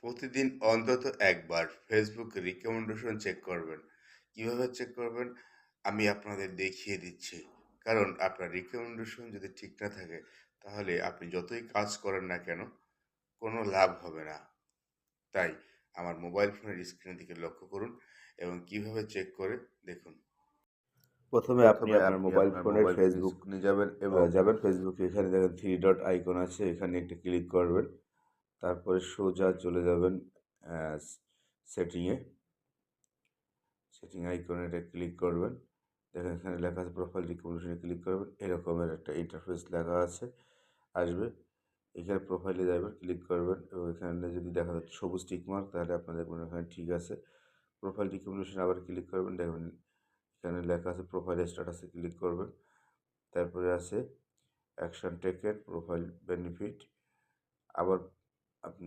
প্রতিদিন অন্তত একবার ফেসবুক রিকমেন্ডেশন চেক করবেন। কিভাবে চেক করবেন? আমি আপনাদের দেখিয়ে দিচ্ছি। কারণ আপনার রিকমেন্ডেশন যদি ঠিক না থাকে, তাহলে আপনি যতই কাজ করেন না কেন, কোনো লাভ হবে না। তাই আমার মোবাইল ফোনের স্ক্রিনের দিকে লক্ষ্য করুন এবং কিভাবে চেক করে দেখুন। প্রথমে আপনি আপনার মোবাইল ফোনের ফেসবুক স্ক্রিনে যাবেন এবং যাবেন। ফেসবুকে এখানে দেখেন 3 ডট আইকন আছে, এখানে একটা ক্লিক করবেন। তারপরে সোজা চলে যাবেন অ্যা সেটিংয়ে। সেটিং আইকনে এটা ক্লিক করবেন। দেখেন এখানে লেখা আছে প্রোফাইল রিকমেন্ডেশনে ক্লিক করবেন। এরকমের একটা ইন্টারফেস লেখা আছে, আসবে। এখানে প্রোফাইলে যাবেন, ক্লিক করবেন এবং এখানে যদি দেখা যাচ্ছে সবুজ টিক মার্ক, তাহলে আপনার দেখবেন এখানে ঠিক আছে। প্রোফাইল রিকমেন্ডেশনে আবার ক্লিক করবেন, দেখবেন এখানে লেখা আছে প্রোফাইল স্ট্যাটাসে ক্লিক করবেন। তারপরে আছে অ্যাকশন টেকেন, প্রোফাইল বেনিফিট। আবার আপনি